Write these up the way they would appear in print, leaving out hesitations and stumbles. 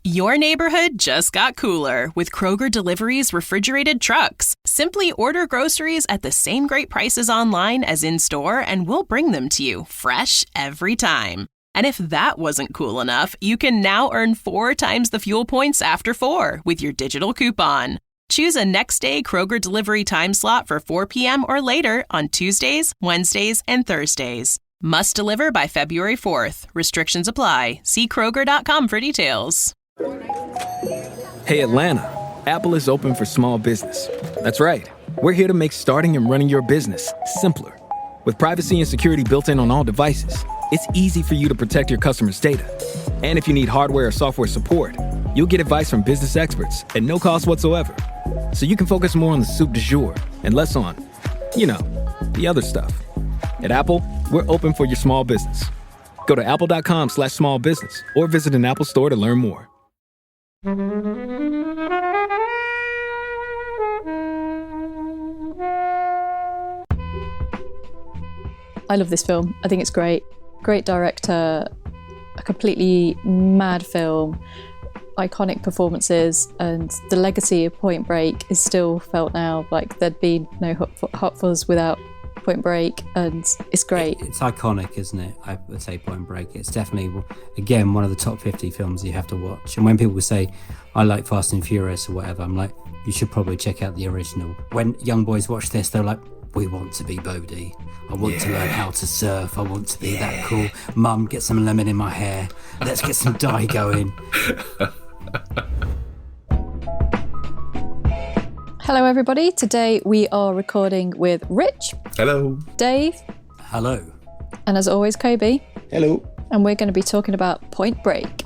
Your neighborhood just got cooler with Kroger Delivery's refrigerated trucks. Simply order groceries at the same great prices online as in-store, and we'll bring them to you fresh every time. And if that wasn't cool enough, you can now earn 4 times the fuel points after 4 with your digital coupon. Choose a next-day Kroger Delivery time slot for 4 p.m. or later on Tuesdays, Wednesdays, and Thursdays. Must deliver by February 4th. Restrictions apply. See Kroger.com for details. Hey, Atlanta. Apple is open for small business. That's right. We're here to make starting and running your business simpler. With privacy and security built in on all devices, it's easy for you to protect your customers' data. And if you need hardware or software support, you'll get advice from business experts at no cost whatsoever. So you can focus more on the soup du jour and less on, the other stuff. At Apple, we're open for your small business. Go to apple.com/small business or visit an Apple store to learn more. I love this film. I think it's great. Great director, a completely mad film, iconic performances, and the legacy of Point Break is still felt now. Like there'd be no Hot Fuzz without Point Break, and it's great. It's iconic, isn't it? I would say Point Break. It's definitely, again, one of the top 50 films you have to watch. And when people say, I like Fast and Furious or whatever, I'm like, you should probably check out the original. When young boys watch this, they're like, we want to be Bodhi. I want to learn how to surf. I want to be that cool. Mum, get some lemon in my hair. Let's get some dye going. Hello, everybody. Today we are recording with Rich. Hello. Dave. Hello. And as always, Kobe. Hello. And we're going to be talking about Point Break.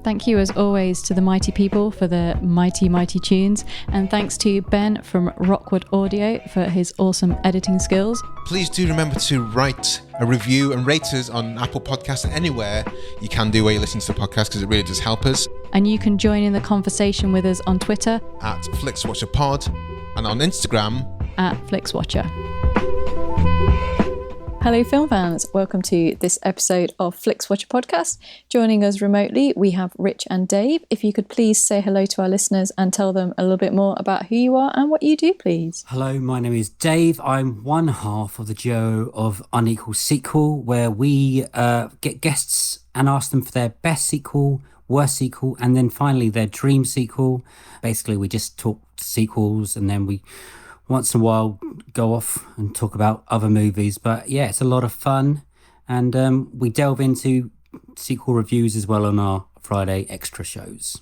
Thank you, as always, to the mighty people for the mighty, mighty tunes. And thanks to Ben from Rockwood Audio for his awesome editing skills. Please do remember to write a review and rate us on Apple Podcasts and anywhere you can do where you listen to the podcast, because it really does help us. And you can join in the conversation with us on Twitter at Flixwatcher Pod and on Instagram at Flixwatcher. Hello film fans, welcome to this episode of Flixwatcher Podcast. Joining us remotely, we have Rich and Dave. If you could please say hello to our listeners and tell them a little bit more about who you are and what you do, please. Hello, my name is Dave. I'm one half of the duo of Unequal Sequel, where we get guests and ask them for their best sequel, worst sequel, and then finally their dream sequel. Basically, we just talk sequels, and then we once in a while go off and talk about other movies. But yeah, it's a lot of fun. And we delve into sequel reviews as well on our Friday extra shows.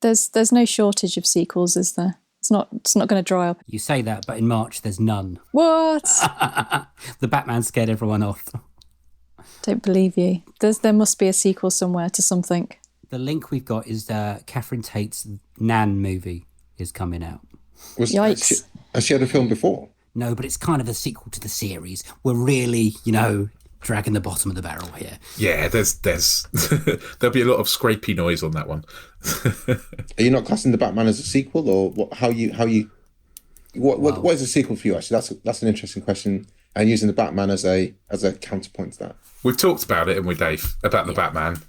There's no shortage of sequels, is there? It's not going to dry up. You say that, but in March there's none. What? The Batman scared everyone off. Don't believe you. There must be a sequel somewhere to something. The link we've got is Kathryn Tate's Nan movie is coming out. Yikes. Has she had a film before? No, but it's kind of a sequel to the series. We're really, dragging the bottom of the barrel here. Yeah, there's there'll be a lot of scrapey noise on that one. Are you not classing the Batman as a sequel, or what? What is a sequel for you? Actually, that's an interesting question. And using the Batman as a counterpoint to that. We've talked about it, haven't we, Dave? About the Batman.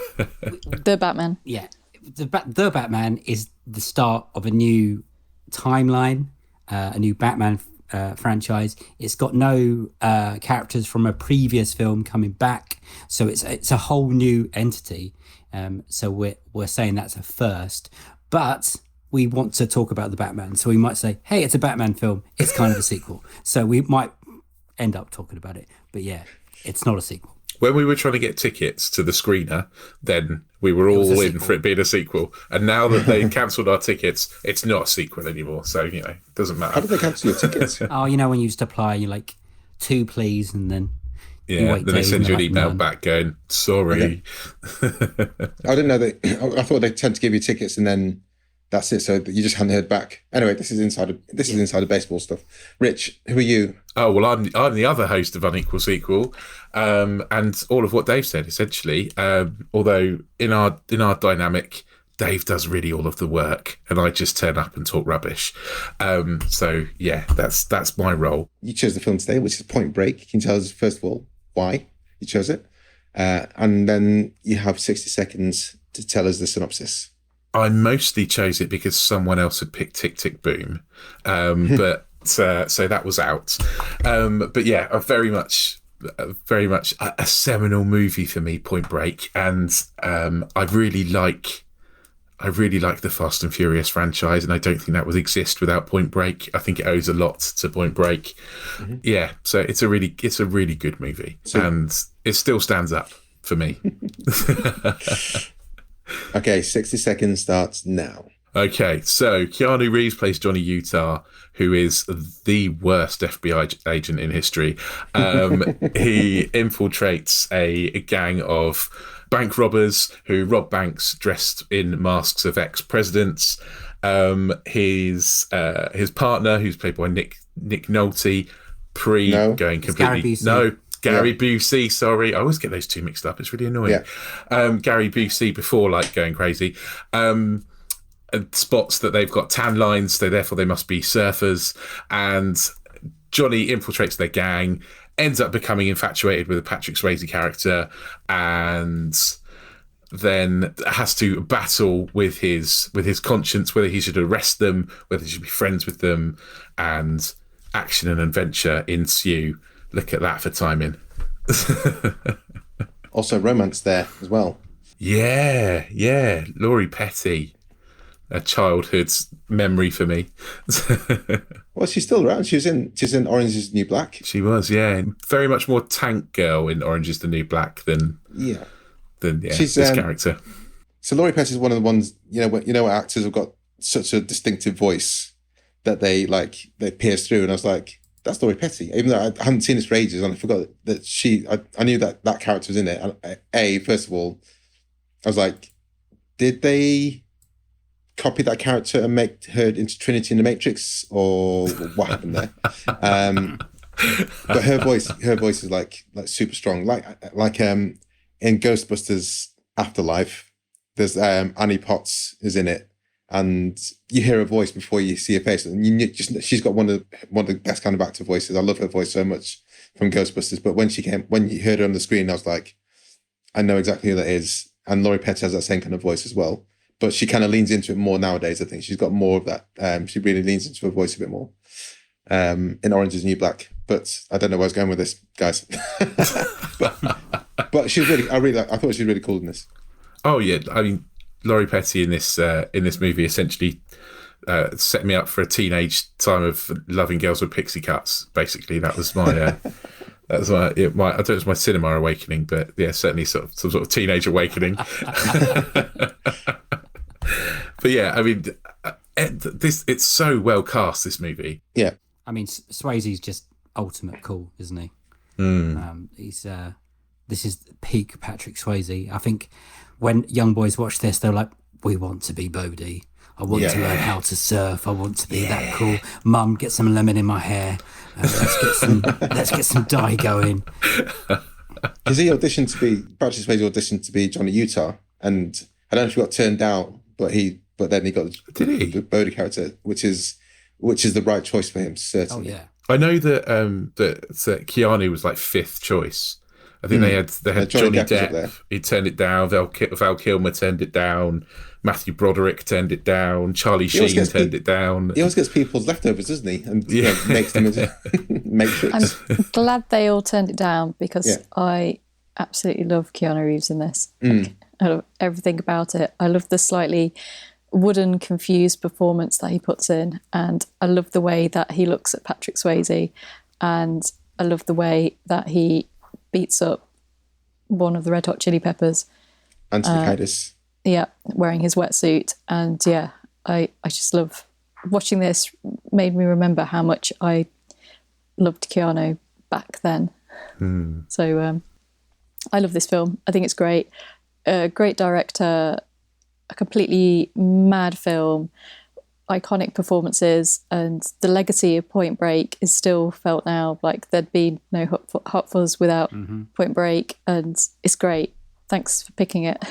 The Batman. Yeah, the Batman is the start of a new timeline, a new Batman franchise. It's got no characters from a previous film coming back, so it's a whole new entity. So we're saying that's a first, but we want to talk about the Batman, so we might say, hey, it's a Batman film, it's kind of a sequel. So we might end up talking about it, but yeah, it's not a sequel. When we were trying to get tickets to the screener, then we were all in for it being a sequel. And now that they've cancelled our tickets, it's not a sequel anymore. So, it doesn't matter. How did they cancel your tickets? Oh, when you used to apply, you're like, 2 please, and then you wait then they send you an email back going, sorry. Okay. I didn't know that. I thought they tend to give you tickets and then that's it. So you just hadn't heard back. Anyway, this is inside of baseball stuff. Rich, who are you? Oh, well, I'm the other host of Unequal Sequel, and all of what Dave said, essentially. Although in our dynamic, Dave does really all of the work, and I just turn up and talk rubbish. So yeah, that's my role. You chose the film today, which is Point Break. Can you tell us first of all why you chose it. And then you have 60 seconds to tell us the synopsis. I mostly chose it because someone else had picked Tick, Tick, Boom. But so that was out. But yeah, very much a seminal movie for me, Point Break. And I really like the Fast and Furious franchise, and I don't think that would exist without Point Break. I think it owes a lot to Point Break. Mm-hmm. Yeah, so it's a really good movie, and it still stands up for me. Okay, 60 seconds starts now. Okay, so Keanu Reeves plays Johnny Utah, who is the worst FBI agent in history. He infiltrates a gang of bank robbers who rob banks dressed in masks of ex-presidents. His partner, who's played by Nick Nolte, going completely... Gary Busey, sorry. I always get those two mixed up. It's really annoying. Yeah. Gary Busey, before going crazy, spots that they've got tan lines, so therefore they must be surfers. And Johnny infiltrates their gang, ends up becoming infatuated with a Patrick Swayze character, and then has to battle with his conscience, whether he should arrest them, whether he should be friends with them, and action and adventure ensue. Look at that for timing. Also romance there as well. Yeah. Laurie Petty. A childhood memory for me. Well, she's still around. She's in Orange is the New Black. She was, yeah. Very much more tank girl in Orange is the New Black than she's, this character. So Laurie Petty is one of the ones, you know, actors have got such a distinctive voice that they pierce through, and I was like, that's Laurie Petty. Even though I haven't seen this for ages, and I forgot that I knew that character was in it. And first of all, I was like, did they copy that character and make her into Trinity in the Matrix, or what happened there? But her voice is like super strong. Like in Ghostbusters Afterlife, there's Annie Potts is in it, and you hear her voice before you see her face, and she's got one of the best kind of actor voices. I love her voice so much from Ghostbusters. But when you heard her on the screen, I was like, I know exactly who that is. And Laurie Petty has that same kind of voice as well. But she kind of leans into it more nowadays, I think. She's got more of that. She really leans into her voice a bit more in Orange is the New Black. But I don't know where I was going with this, guys. but she was really, I thought she was really cool in this. Oh, yeah. I mean, Laurie Petty in this movie essentially set me up for a teenage time of loving girls with pixie cuts. Basically, that was my... I don't know if it was my cinema awakening, but yeah, certainly some sort of teenage awakening. But yeah, I mean, it's so well cast, this movie. Yeah. I mean, Swayze's just ultimate cool, isn't he? He's this is peak Patrick Swayze. I think when young boys watch this, they're like, we want to be Bodhi. I want to learn how to surf. I want to be that cool. Mum, get some lemon in my hair. Let's get some dye going. Because Patrick Swayze auditioned to be Johnny Utah, and I don't know if he got turned down, but then he got the Bodhi character, which is the right choice for him, certainly. Oh yeah. I know that Keanu was like fifth choice. I think they had Johnny Depp. He turned it down. Val Kilmer turned it down. Matthew Broderick turned it down. Charlie Sheen turned it down. He always gets people's leftovers, doesn't he? And makes them into Matrix. I'm glad they all turned it down, because I absolutely love Keanu Reeves in this. I love everything about it. I love the slightly wooden, confused performance that he puts in, and I love the way that he looks at Patrick Swayze, and I love the way that he beats up one of the Red Hot Chili Peppers. Anthony Kiedis. Yeah, wearing his wetsuit. And yeah, I just love watching this. Made me remember how much I loved Keanu back then. So I love this film. I think it's great. Great director, a completely mad film, iconic performances, and the legacy of Point Break is still felt now. Like, there'd be no Hot Fuzz without Point Break, and it's great. Thanks for picking it.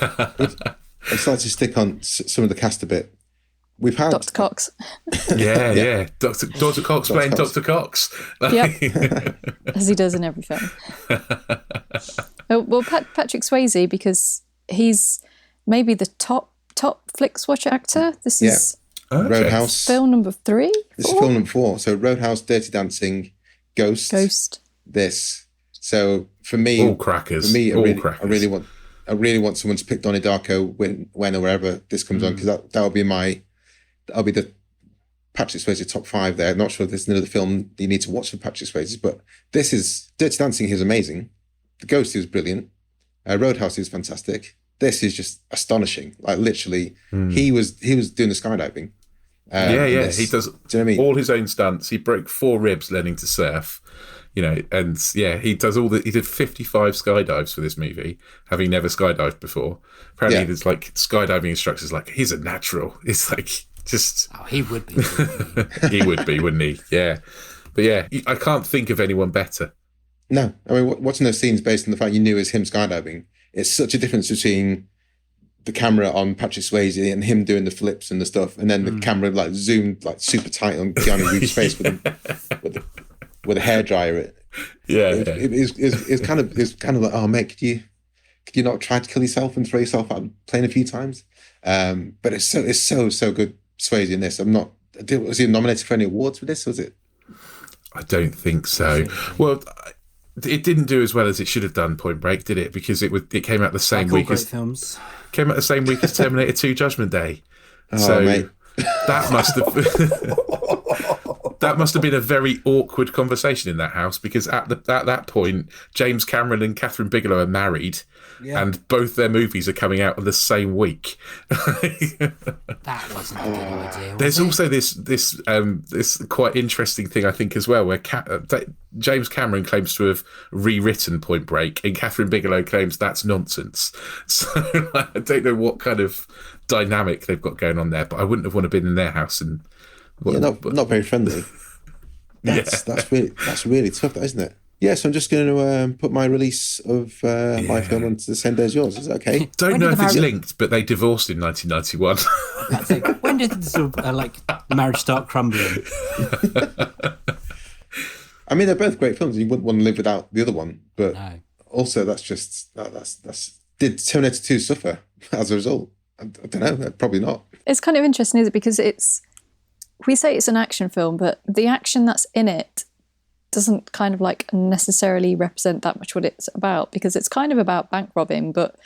I'd like to stick on some of the cast a bit. we've had Dr. Cox. Yeah. Dr. Cox playing Dr. Cox. Yep. As he does in every film. Well, Patrick Swayze, because he's maybe the top Flixwatcher actor. This is Roadhouse. film number 3? This is film number 4. So Roadhouse, Dirty Dancing, Ghost. This. So for me, all crackers. I really want someone to pick Donnie Darko when or wherever this comes on, because that'll be the Patrick Swayze top 5 there. I'm not sure if there's another film you need to watch for Patrick Swayze, but this is Dirty Dancing is amazing. The Ghost is brilliant. Roadhouse is fantastic. This is just astonishing. Like literally, he was doing the skydiving. He does. Do you know what I mean? All his own stunts. He broke 4 ribs learning to surf. And he does he did 55 skydives for this movie, having never skydived before. Apparently, there's like skydiving instructors like, he's a natural. It's like just. Oh, he would be. He would be, wouldn't he? Yeah. But yeah, I can't think of anyone better. No, I mean, watching those scenes based on the fact you knew it was him skydiving, it's such a difference between the camera on Patrick Swayze and him doing the flips and the stuff, and then the camera like zoomed like super tight on Keanu Reeves' face with a hairdryer. It's kind of like, oh mate, could you not try to kill yourself and throw yourself out of the plane a few times? But it's so good, Swayze in this. Was he nominated for any awards for this? Was it? I don't think so. Well, it didn't do as well as it should have done, Point Break, did it? Because it came out the same week as films. Came out the same week as Terminator 2: Judgment Day. Oh, mate. That must have been a very awkward conversation in that house, because at that point, James Cameron and Kathryn Bigelow are married, and both their movies are coming out on the same week. That wasn't a good idea. There's also this quite interesting thing, I think, as well, where James Cameron claims to have rewritten Point Break, and Kathryn Bigelow claims that's nonsense. So I don't know what kind of dynamic they've got going on there, but I wouldn't have wanted to be in their house and. Not very friendly. That's really tough, isn't it? Yeah, so I'm just going to put my release of my film onto the same day as yours. Is that okay? Don't know if it's linked, but they divorced in 1991. When did the marriage start crumbling? I mean, they're both great films. You wouldn't want to live without the other one, but also that's did Terminator 2 suffer as a result? I don't know. Probably not. It's kind of interesting, is it? Because we say it's an action film, but the action that's in it doesn't kind of like necessarily represent that much what it's about, because it's kind of about bank robbing, but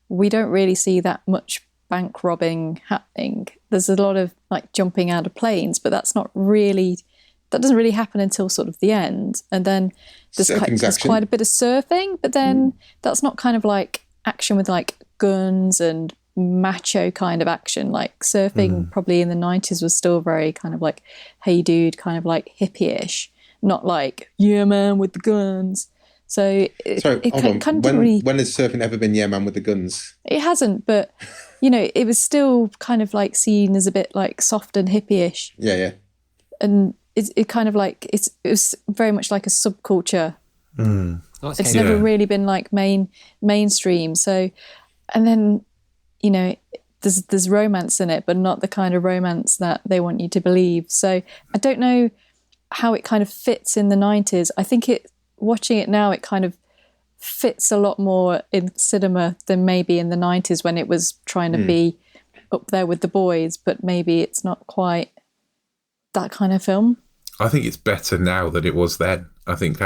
we don't really see that much bank robbing happening. There's a lot of like jumping out of planes, but that doesn't really happen until sort of the end. And then there's quite a bit of surfing, but then that's not kind of like action with like guns and macho kind of action. Like surfing probably in the 90s was still very kind of like, hey dude, kind of like hippie-ish, not like, yeah man with the guns. So when has surfing ever been yeah man with the guns? It hasn't, but it was still kind of like seen as a bit like soft and hippie-ish. Yeah. And it kind of like it was very much like a subculture. It's never really been like mainstream. So, and then there's romance in it, but not the kind of romance that they want you to believe. So I don't know how it kind of fits in the 90s. I think watching it now, it kind of fits a lot more in cinema than maybe in the 90s when it was trying to be up there with the boys, but maybe it's not quite that kind of film. I think it's better now than it was then. I think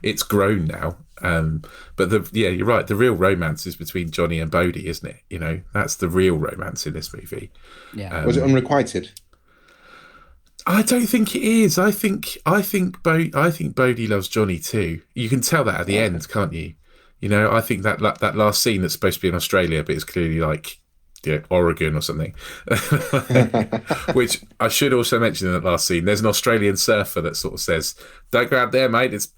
it's grown now. But you're right. The real romance is between Johnny and Bodhi, isn't it? That's the real romance in this movie. Yeah. Was it unrequited? I don't think it is. I think Bodhi loves Johnny too. You can tell that at the end, can't you? I think that last scene that's supposed to be in Australia, but it's clearly like Oregon or something. Which I should also mention in that last scene. There's an Australian surfer that sort of says, "Don't go out there, mate. It's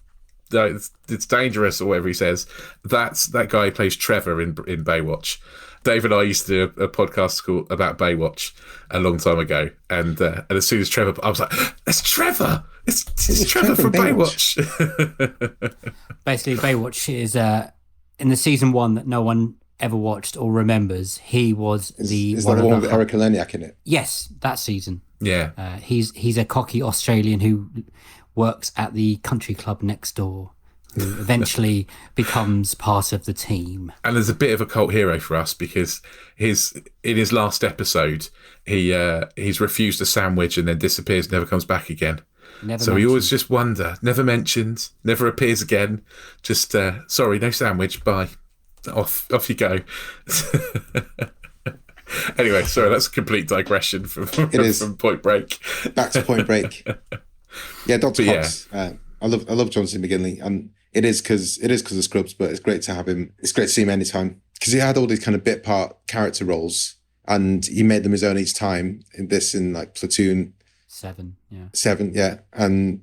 dangerous," or whatever he says. That's that guy who plays Trevor in Baywatch. Dave and I used to do a podcast about Baywatch a long time ago, and as soon as Trevor, I was like, "It's Trevor! It's Trevor from Baywatch." Basically, Baywatch is in the season 1 that no one ever watched or remembers, he was Is that the one with Eric Eleniak in it? Yes, that season. Yeah. He's a cocky Australian who works at the country club next door, who eventually becomes part of the team. And there's a bit of a cult hero for us because in his last episode, he's refused a sandwich and then disappears, never comes back again. So we always just wonder, never mentioned, never appears again. Just, sorry, no sandwich, bye. Off you go. Anyway, sorry, that's a complete digression from Point Break. Back to Point Break. Yeah, Dr. Cox. Yeah. I love John C. McGinley, and it is because of Scrubs, but it's great to have him. It's great to see him anytime because he had all these kind of bit part character roles, and he made them his own each time. In like Platoon. 7, yeah.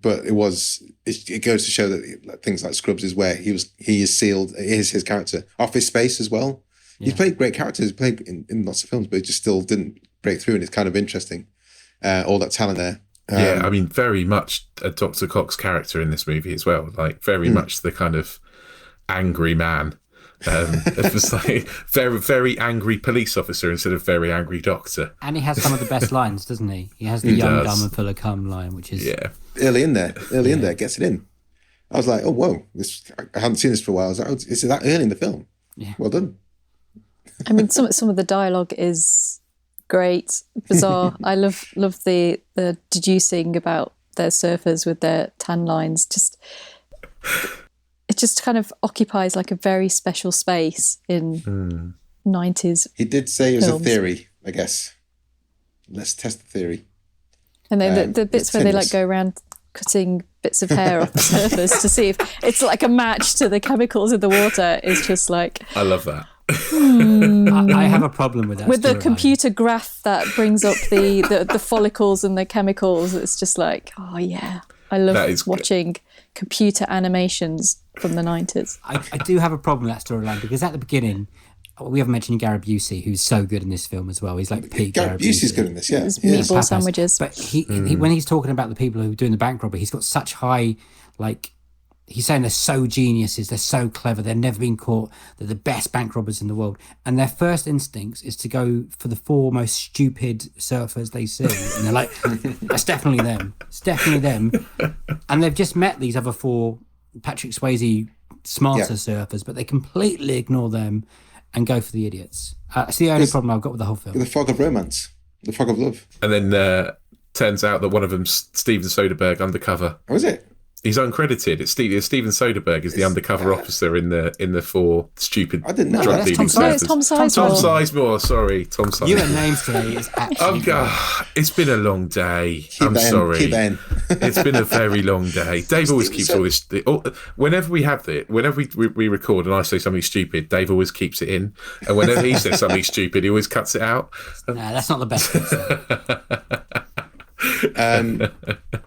But it goes to show that things like Scrubs is where he is sealed. It is his character. Office Space as well. Yeah. He's played great characters. He played in lots of films, but he just still didn't break through, and it's kind of interesting. All that talent there. I mean, very much a Dr. Cox character in this movie as well. Like very much the kind of angry man. It was like very, very angry police officer instead of very angry doctor. And he has some of the best lines, doesn't he? He has the young, dumb and full of cum line, which is early in there, gets it in. I was like, oh whoa, I haven't seen this for a while. I was like, is it that early in the film? Yeah, well done. I mean, some of the dialogue is great, bizarre. I love the deducing about their surfers with their tan lines. It just kind of occupies like a very special space in 90s. He did say it was a theory, I guess. Let's test the theory. And then the bits where they like go around cutting bits of hair off the surface to see if it's like a match to the chemicals in the water is just like... I love that. I have a problem with that. With the computer graph that brings up the follicles and the chemicals, it's just like, oh yeah. I love watching computer animations from the 90s. I do have a problem with that storyline because at the beginning, we haven't mentioned Gary Busey, who's so good in this film as well. He's like peak Gary Busey's good in this, yeah. Meatball Pappas. Sandwiches. But he, when he's talking about the people who are doing the bank robbery, he's got such high, like, he's saying they're so geniuses, they're so clever, they've never been caught, they're the best bank robbers in the world. And their first instincts is to go for the 4 most stupid surfers they see. And they're like, that's definitely them. It's definitely them. And they've just met these other 4 Patrick Swayze smarter surfers, but they completely ignore them and go for the idiots. It's the only problem I've got with the whole film. The fog of romance. The fog of love. And then turns out that one of them's Steven Soderbergh undercover. Oh, is it? He's uncredited. It's Steven Soderbergh is the undercover officer in the 4 stupid I didn't know. drug dealing surfers. Tom Sizemore. Tom Sizemore. Sorry, Tom Sizemore. You and names today is actually. It's been a long day. I'm sorry. It's been a very long day. Dave always keeps all this. Whenever we have it, whenever we record and I say something stupid, Dave always keeps it in. And whenever he says something stupid, he always cuts it out. No, that's not the best.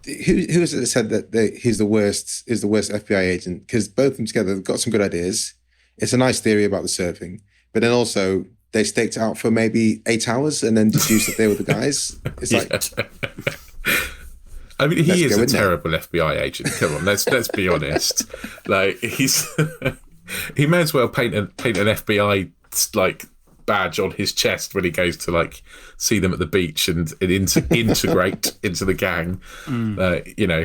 Who is it that said that he's the worst FBI agent? Because both of them together have got some good ideas. It's a nice theory about the surfing, but then also they staked it out for maybe 8 hours and then deduced that they were the guys. It's like, I mean, he is a terrible FBI agent. Come on, let's be honest. Like he may as well paint an FBI like badge on his chest when he goes to like see them at the beach and integrate into the gang.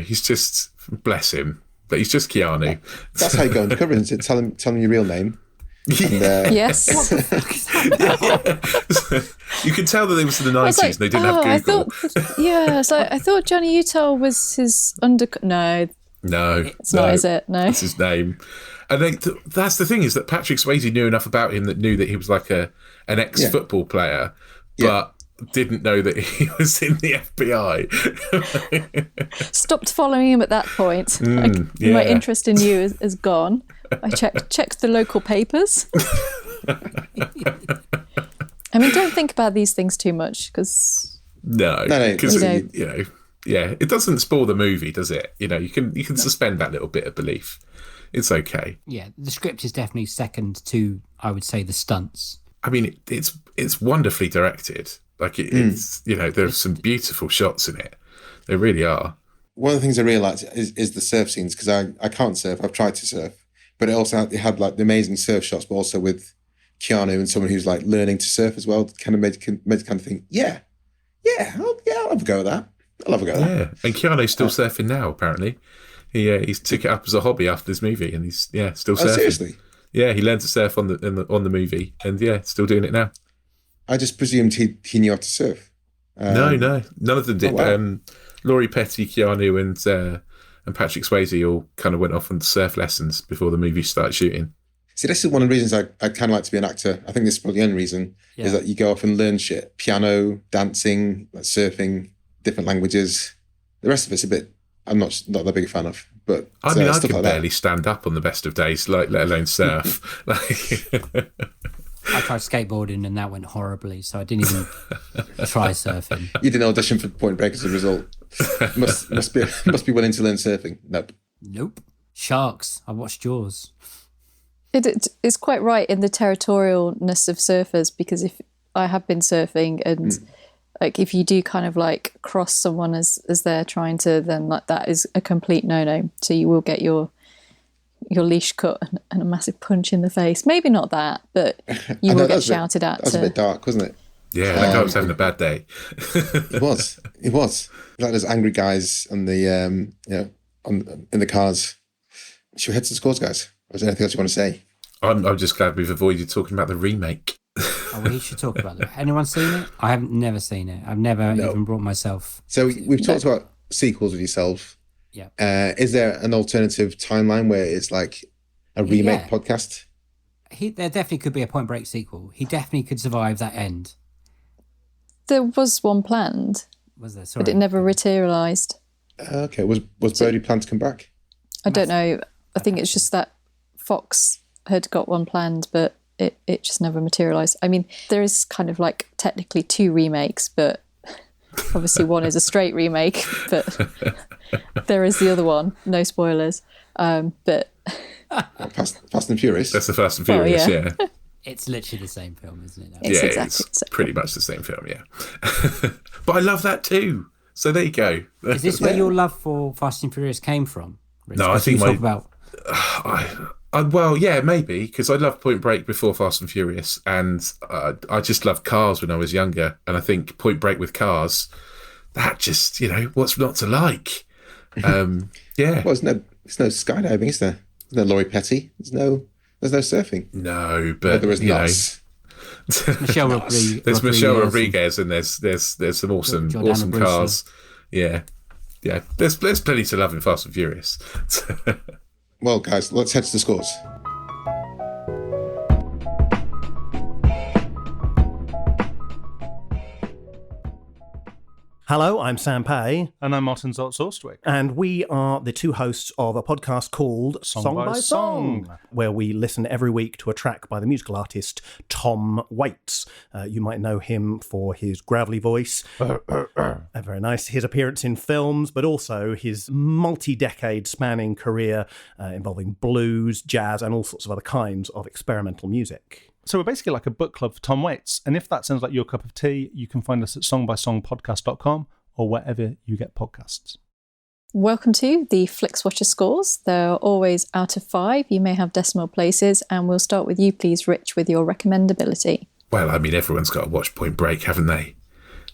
He's just, bless him, but he's just Keanu. That's how you go undercover, isn't it? Tell him your real name. And, yes. What the fuck is that? You can tell that it was in the 90s and they didn't have Google. I thought Johnny Utah was his No, it's not, is it? No, it's his name. And that's the thing, is that Patrick Swayze knew enough about him that knew that he was like an ex-football player, but didn't know that he was in the FBI. Stopped following him at that point. My interest in you is gone. I checked the local papers. I mean, don't think about these things too much because... No, because, it doesn't spoil the movie, does it? You can suspend that little bit of belief. It's okay. Yeah, the script is definitely second to, I would say, the stunts. I mean, it's wonderfully directed. Like it's there's some beautiful shots in it. There really are. One of the things I realised is the surf scenes, because I can't surf. I've tried to surf, but it had like the amazing surf shots, but also with Keanu and someone who's like learning to surf as well, kind of made kind of think, I'll have a go at that. I'll have a go at that. Yeah, and Keanu's still surfing now. Apparently, he's took it up as a hobby after this movie, and he's still surfing. Seriously? Yeah, he learned to surf on the movie, and still doing it now. I just presumed he knew how to surf. No, none of them did. Oh, wow. Laurie Petty, Keanu, and Patrick Swayze all kind of went off on surf lessons before the movie started shooting. See, this is one of the reasons I kind of like to be an actor. I think this is probably the only reason is that you go off and learn shit: piano, dancing, like surfing, different languages. The rest of it's a bit. I'm not that big a fan of. But I mean, I could like barely stand up on the best of days, let alone surf. I tried skateboarding and that went horribly, so I didn't even try surfing. You didn't audition for Point Break as a result. must be willing to learn surfing. Nope. Sharks. I watched Jaws. It's quite right in the territorialness of surfers, because if I have been surfing and like if you do kind of like cross someone as they're trying to, then like that is a complete no-no. So you will get your leash cut and a massive punch in the face. Maybe not that, but you will get shouted at. That was a bit dark, wasn't it? Yeah, that guy was having a bad day. It was. Like those angry guys on the in the cars. Should we head to the scores, guys? Or is there anything else you want to say? I'm just glad we've avoided talking about the remake. Oh, we should talk about that. Anyone seen it? I haven't never seen it. I've never even brought myself. So we've talked about sequels with yourself. Yeah. Is there an alternative timeline where it's like a remake podcast? There definitely could be a Point Break sequel. He definitely could survive that end. There was one planned. Was there? Sorry. But it never materialised. Okay. Was Bodhi planned to come back? I don't know. I think it's just that Fox had got one planned, but it just never materialised. I mean, there is kind of like technically two remakes, but obviously one is a straight remake, but there is the other one. No spoilers. But Fast and Furious. That's the Fast and Furious, yeah. It's literally the same film, isn't it? It's pretty much the same film, yeah. But I love that too. So there you go. Is this where your love for Fast and Furious came from, Rich? No, I think talk about. Well, yeah, maybe, because I loved Point Break before Fast and Furious, and I just loved cars when I was younger, and I think Point Break with cars, that just, what's not to like? Yeah. Well, there's no skydiving, is there? There's no Laurie Petty. There's no surfing. No, but there is Nos. Michelle Rodriguez. There's Michelle Rodriguez, and there's some awesome cars. Yeah. There's plenty to love in Fast and Furious. Well, guys, let's head to the scores. Hello, I'm Sam Pay. And I'm Martin Zoltz-Orstwick. And we are the two hosts of a podcast called Song by Song, where we listen every week to a track by the musical artist Tom Waits. You might know him for his gravelly voice, very nice, his appearance in films, but also his multi-decade spanning career involving blues, jazz, and all sorts of other kinds of experimental music. So we're basically like a book club for Tom Waits. And if that sounds like your cup of tea, you can find us at songbysongpodcast.com or wherever you get podcasts. Welcome to the Flixwatcher scores. They're always out of 5. You may have decimal places, and we'll start with you, please, Rich, with your recommendability. Well, I mean, everyone's got to watch Point Break, haven't they?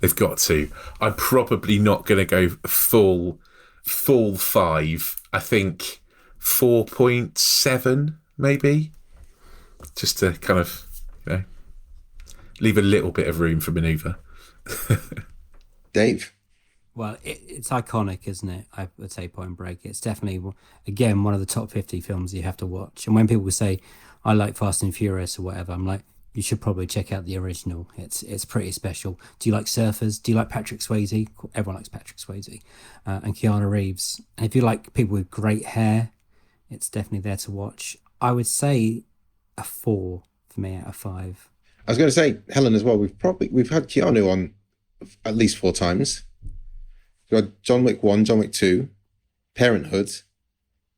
They've got to. I'm probably not going to go full 5. I think 4.7, maybe. Just to kind of, leave a little bit of room for manoeuvre. Dave? Well, it's iconic, isn't it? I would say Point Break. It's definitely, again, one of the top 50 films you have to watch. And when people say, I like Fast and Furious or whatever, I'm like, you should probably check out the original. It's pretty special. Do you like surfers? Do you like Patrick Swayze? Everyone likes Patrick Swayze. And Keanu Reeves. And if you like people with great hair, it's definitely there to watch. I would say a 4 for me out of 5. I was going to say, Helen, as well, we've had Keanu on at least 4 times. We've got John Wick 1, John Wick 2, Parenthood,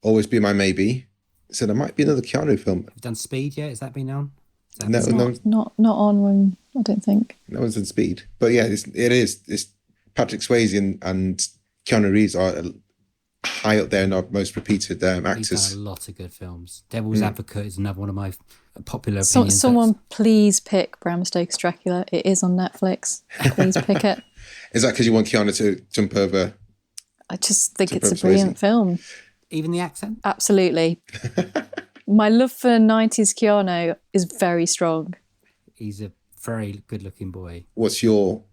Always Be My Maybe. So there might be another Keanu film. Have you done Speed yet? Is that been on? Not on one, I don't think. No one's done Speed. But yeah, it is. It's Patrick Swayze and Keanu Reeves are high up there in our most repeated He's actors. done a lot of good films. Devil's Advocate is another one of my popular opinions. Someone please pick Bram Stoker's Dracula. It is on Netflix. Please pick it. Is that because you want Keanu to jump over? I just think Jump it's a over brilliant Swayze? film. Even the accent? Absolutely. My love for 90s Keanu is very strong. He's a very good-looking boy. What's your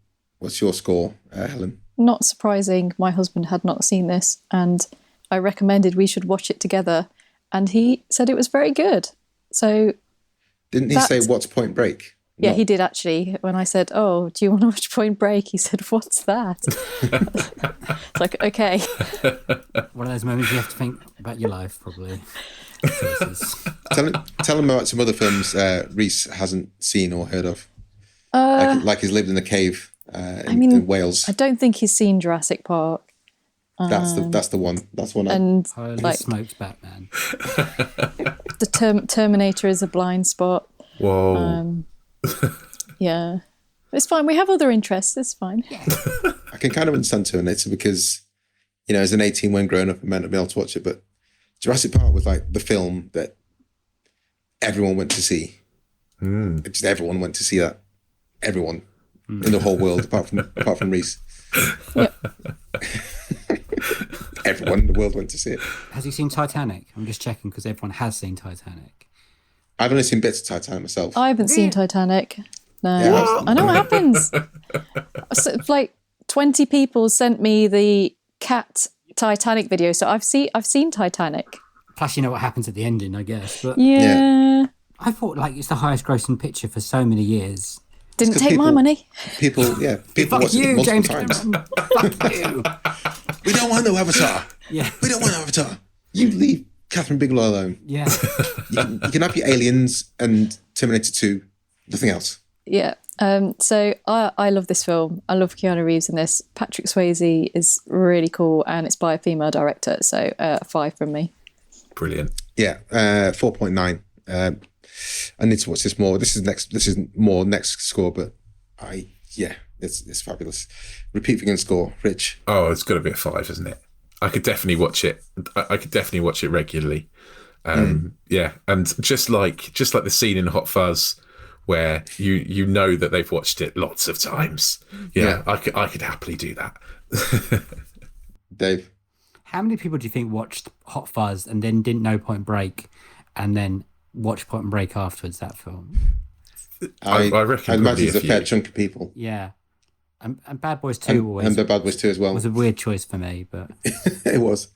score, Helen? Not surprising, my husband had not seen this, and I recommended we should watch it together, and he said it was very good. So Didn't he say what's Point Break? yeah, Not- he did actually. When I said, "Oh, do you want to watch Point Break?" He said, "What's that?" It's like, okay. One of those moments you have to think about your life, probably. Tell him about some other films Reese hasn't seen or heard of. Like he's lived in a cave in Wales. I don't think he's seen Jurassic Park. That's the one. That's one. And Holy like smokes, Batman. the Terminator is a blind spot. Whoa. Yeah, it's fine. We have other interests. It's fine. I can kind of understand Terminator because, as an 18 when growing up, I meant to be able to watch it. But Jurassic Park was like the film that everyone went to see. Just everyone went to see that. Everyone in the whole world, apart from Reese. Yep. Everyone in the world went to see it. Has he seen Titanic? I'm just checking because everyone has seen Titanic. I've only seen bits of Titanic myself. I haven't seen Titanic. No, Yeah, I know what happens. So, like 20 people sent me the cat Titanic video, so I've seen Titanic. Plus, you know what happens at the ending, I guess. But Yeah. I thought it's the highest grossing picture for so many years. Didn't 'cause take my people- money. People Fuck watch it you, multiple James times. Cameron. Fuck you. We don't want no Avatar. Yeah. We don't want Avatar. You leave Kathryn Bigelow alone. Yeah. You can have your Aliens and Terminator 2. Nothing else. Yeah. So I love this film. I love Keanu Reeves in this. Patrick Swayze is really cool, and it's by a female director. So 5 from me. Brilliant. Yeah, 4.9. I need to watch this more. This is more next score, but it's fabulous. Repeat viewing score, Rich. Oh, it's got to be a 5, isn't it? I could definitely watch it. I could definitely watch it regularly. Yeah, and just like the scene in Hot Fuzz, where you know that they've watched it lots of times. Yeah. I could happily do that. Dave. How many people do you think watched Hot Fuzz and then didn't know Point Break, and then watched Point Break afterwards? That film. I reckon I imagine probably there's a fair chunk of people. Yeah. And Bad Boys 2 always And the Bad Boys 2 as well. was a weird choice for me, but It was.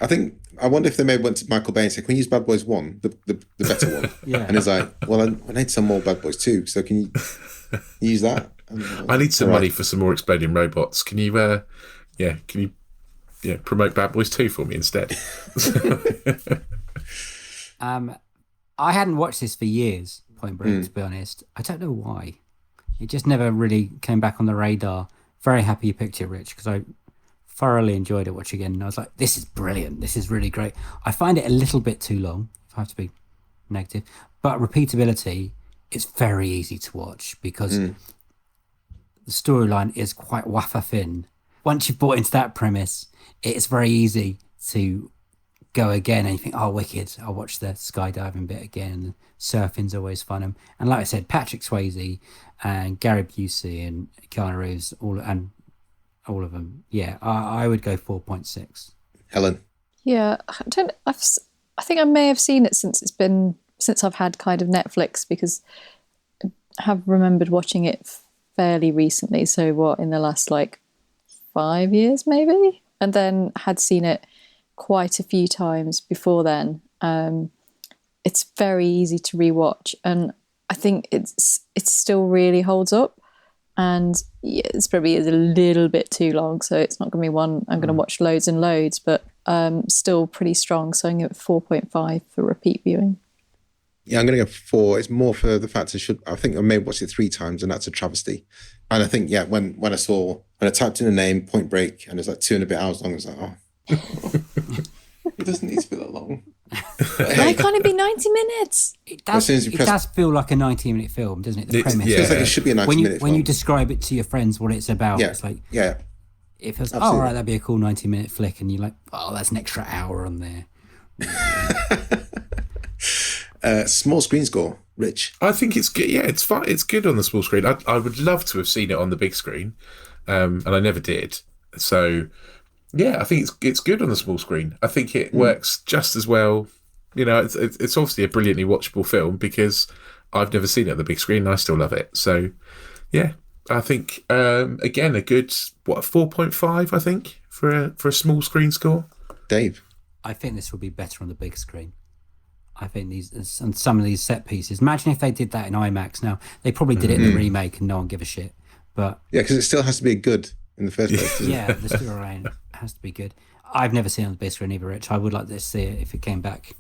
I wonder if they maybe went to Michael Bay and said, "Can we use Bad Boys 1, the better one?" Yeah. And he's like, "Well, I need some more Bad Boys 2, so can you use that?" I need some All right. money for some more exploding robots. Can you promote Bad Boys 2 for me instead? I hadn't watched this for years, Point Break, to be honest. I don't know why. It just never really came back on the radar. Very happy you picked it, Rich, because I thoroughly enjoyed it watching again. And I was like, this is brilliant. This is really great. I find it a little bit too long, if I have to be negative. But repeatability, it's very easy to watch because the storyline is quite wafer thin. Once you've bought into that premise, it's very easy to go again and you think, oh, wicked, I'll watch the skydiving bit again. Surfing's always fun. And like I said, Patrick Swayze and Gary Busey and Keanu Reeves, all of them. Yeah, I would go 4.6. Helen. Yeah, I think I may have seen it since I've had kind of Netflix, because I have remembered watching it fairly recently. So in the last 5 years maybe, and then had seen it quite a few times before then. It's very easy to rewatch, and I think it still really holds up. And it's probably is a little bit too long, so it's not going to be one I'm going to watch loads and loads, but still pretty strong. So I'm going to give it 4.5 for repeat viewing. Yeah, I'm going to go 4. It's more for the fact I think I may have watched it 3 times, and that's a travesty. And I think, when I typed in the name Point Break and it's 2 and a bit hours long, I was like, oh, it doesn't need to be that long. Why can't it be 90 minutes? It does feel like a 90-minute film, doesn't it? The premise. It feels like it should be a 90-minute film. When you describe it to your friends what it's about, it's like... Yeah. If it's, Absolutely. all right, that'd be a cool 90-minute flick, and you're like, oh, that's an extra hour on there. Small screen score, Rich. I think it's good. Yeah, it's fine. It's good on the small screen. I would love to have seen it on the big screen, and I never did. So, yeah, I think it's good on the small screen. I think it works just as well. You know, it's obviously a brilliantly watchable film because I've never seen it on the big screen and I still love it. So, yeah, I think again a good 4.5. I think for a small screen score. Dave. I think this will be better on the big screen. I think these and some of these set pieces. Imagine if they did that in IMAX. Now they probably did it in the remake, and no one give a shit. But Yeah, because it still has to be good in the first place. doesn't it? yeah, the storyline has to be good. I've never seen it on the big screen either, Rich. I would like to see it if it came back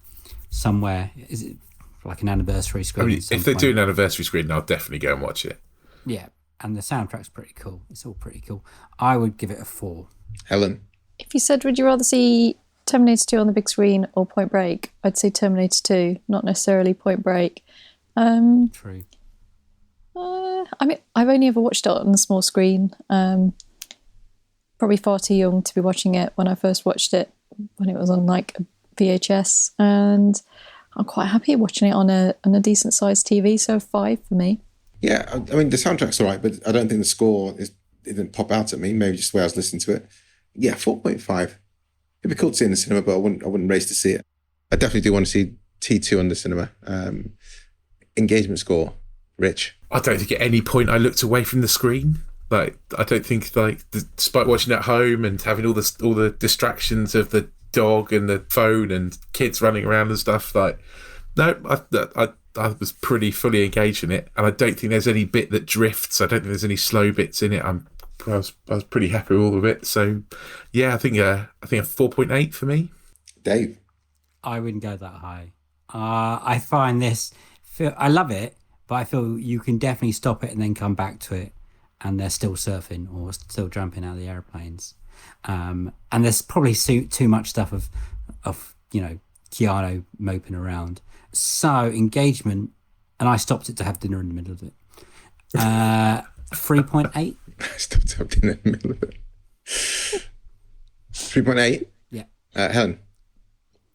somewhere. Is it like an anniversary screen? I mean, at some if they point? do an anniversary screen, I'll definitely go and watch it. Yeah, and the soundtrack's pretty cool. It's all pretty cool. I would give it a 4. Helen. If you said, would you rather see Terminator 2 on the big screen or Point Break? I'd say Terminator 2, not necessarily Point Break. True. I mean, I've only ever watched it on the small screen. Probably far too young to be watching it when I first watched it, when it was on like a VHS. And I'm quite happy watching it on a decent sized TV, so 5 for me. Yeah, I mean, the soundtrack's all right, but I don't think the score it didn't pop out at me. Maybe just the way I was listening to it. Yeah, 4.5. It'd be cool to see in the cinema, but I wouldn't race to see it. I definitely do want to see T2 on the cinema. Engagement score, Rich. I don't think at any point I looked away from the screen. Like, I don't think, like, despite watching at home and having all the distractions of the dog and the phone and kids running around and stuff, like, no, I was pretty fully engaged in it, and I don't think there's any bit that drifts. I don't think there's any slow bits in it. I was pretty happy with all of it. So, yeah, I think a 4.8 for me. Dave. I wouldn't go that high. I find this. I love it, but I feel you can definitely stop it and then come back to it, and they're still surfing or still jumping out of the airplanes. And there's probably too much stuff of Keanu moping around. So engagement, and I stopped it to have dinner in the middle of it. 3.8. I stopped to have dinner in the middle of it. 3.8. Yeah. Helen.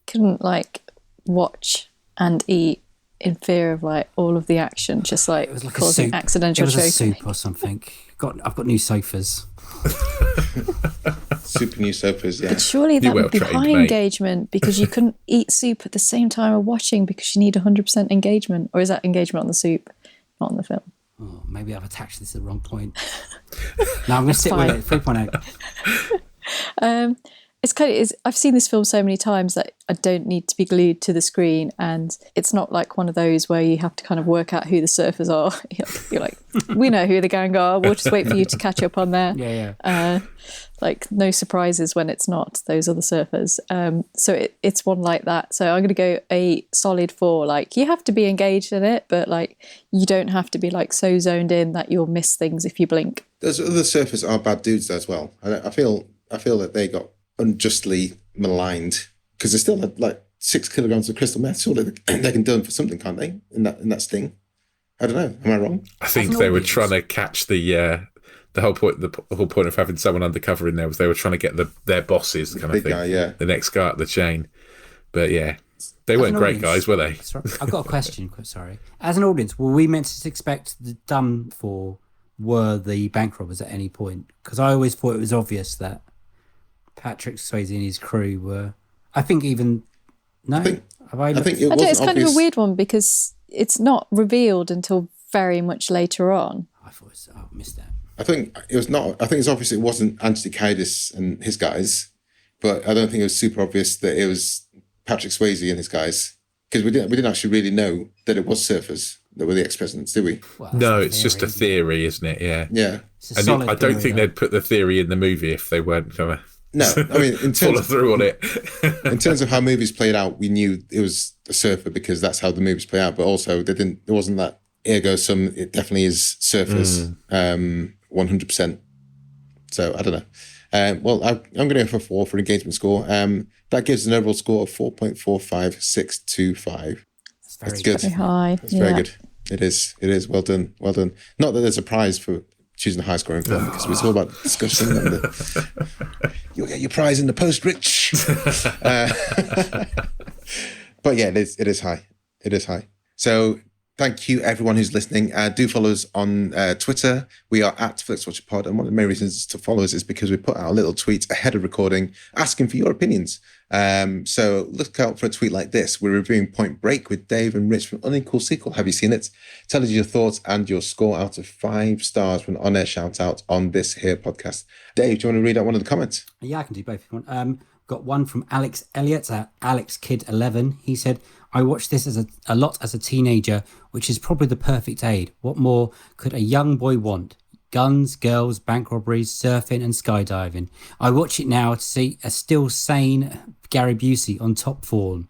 Couldn't like watch and eat in fear of like all of the action, just like, It was like causing a soup. accidental It was a choking. soup or something. I've got new sofas. Super new sofas, yeah. But surely that You're would be well-trained, high mate. engagement because you couldn't eat soup at the same time of watching because you need 100% engagement. Or is that engagement on the soup, not on the film? Oh, maybe I've attached this at the wrong point. No, I'm going to sit with it. 3.8. It's I've seen this film so many times that I don't need to be glued to the screen, and it's not like one of those where you have to kind of work out who the surfers are. You're like, we know who the gang are. We'll just wait for you to catch up on there. Yeah. Like no surprises when it's not those other surfers. So it's one like that. So I'm going to go a solid 4. Like you have to be engaged in it, but like you don't have to be like so zoned in that you'll miss things if you blink. Those other surfers are bad dudes though as well. I feel that they got unjustly maligned because they're still like 6 kilograms of crystal meth. Surely they can do them for something, can't they? In that sting. I don't know. Am I wrong? I think they were trying to catch the whole point. The whole point of having someone undercover in there was they were trying to get their bosses kind of big thing. guy, yeah. The next guy up the chain. But yeah, they weren't an great audience- guys, were they? Sorry, I've got a question. Sorry. As an audience, were we meant to expect the done for were the bank robbers at any point? Because I always thought it was obvious that Patrick Swayze and his crew were. I think even no. I think it I wasn't don't, it's kind of obvious. a weird one because it's not revealed until very much later on. I missed that. I think it was not. I think it's obvious it wasn't Anthony Kiedis and his guys, but I don't think it was super obvious that it was Patrick Swayze and his guys because we didn't actually really know that it was surfers that were the ex-presidents, did we? Well, No, that's it's just a isn't it? theory, isn't it? Yeah. Yeah. It's a And solid I don't theory, think though. they'd put the theory in the movie if they weren't going to No, I mean in follow terms through on it. in terms of how movies played out, we knew it was a surfer because that's how the movies play out. But also, it wasn't that ergo sum. It definitely is surfers, 100%. So I don't know. Well, I'm going to go for 4 for engagement score. That gives an overall score of 4.45625. It's very That's good. Very high. It's very good. It is. Not that there's a prize for choosing a high scoring film because it was all about discussion and you'll get your prize in the post, Rich. But yeah, it is high. It is high. So thank you, everyone who's listening. Do follow us on Twitter. We are at FlixWatcherPod. And one of the main reasons to follow us is because we put out a little tweet ahead of recording asking for your opinions. So look out for a tweet like this. We're reviewing Point Break with Dave and Rich from Unequal Sequel. Have you seen it? Tell us your thoughts and your score out of 5 stars for an on-air shout out on this here podcast. Dave, do you want to read out one of the comments? Yeah, I can do both if you want. Got one from Alex Elliott at AlexKid11. He said, I watched this a lot as a teenager, which is probably the perfect age. What more could a young boy want? Guns, girls, bank robberies, surfing and skydiving. I watch it now to see a still sane Gary Busey on top form.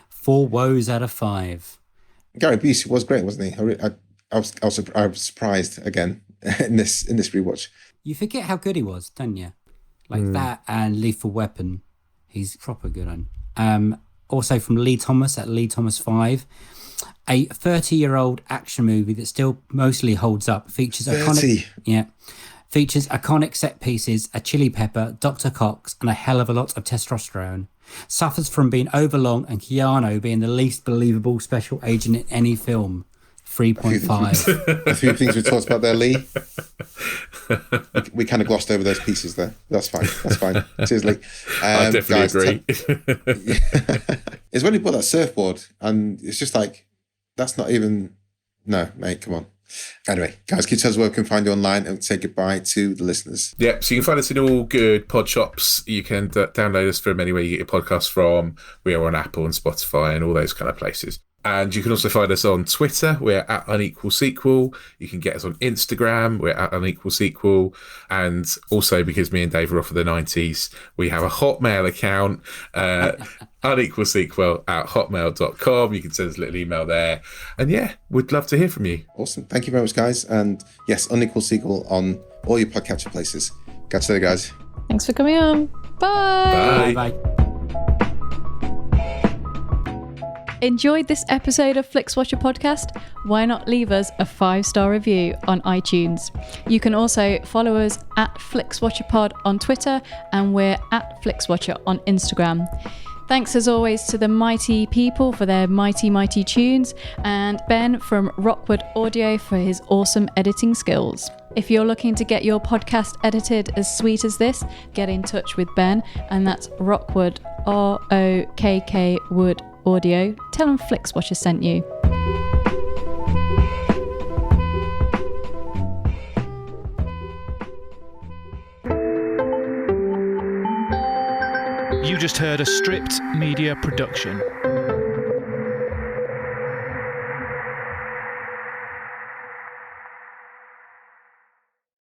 4 woes out of 5. Gary Busey was great, wasn't he? I was surprised again in this rewatch. You forget how good he was, don't you? Like that and Lethal Weapon. He's proper good on. Also from Lee Thomas at Lee Thomas 5. A 30-year-old action movie that still mostly holds up. Features iconic set pieces, a chili pepper, Dr. Cox, and a hell of a lot of testosterone. Suffers from being overlong and Keanu being the least believable special agent in any film. 3.5. A few things we talked about there, Lee. We kind of glossed over those pieces there. That's fine. Cheers, Lee. I definitely agree. It's when he bought that surfboard, and it's just like, that's not even... No, mate, come on. Anyway, guys, can you tell us where we can find you online and say goodbye to the listeners? Yep, so you can find us in all good pod shops. You can download us from anywhere you get your podcasts from. We are on Apple and Spotify and all those kind of places. And you can also find us on Twitter. We're at Unequal Sequel. You can get us on Instagram. We're at Unequal Sequel. And also, because me and Dave are off of the 90s, we have a Hotmail account, unequalsequel@hotmail.com. You can send us a little email there. And yeah, we'd love to hear from you. Awesome. Thank you very much, guys. And yes, Unequal Sequel on all your podcatcher places. Catch you later, guys. Thanks for coming on. Bye. Bye. Enjoyed this episode of Flixwatcher podcast? Why not leave us a 5-star review on iTunes? You can also follow us at FlixWatcherPod on Twitter, and we're at FlixWatcher on Instagram. Thanks as always to the mighty people for their mighty tunes, and Ben from Rockwood Audio for his awesome editing skills. If you're looking to get your podcast edited as sweet as this, get in touch with Ben, and that's Rockwood, ROKK Wood Audio. Tell them Flixwatcher sent you. You just heard a Stripped Media production.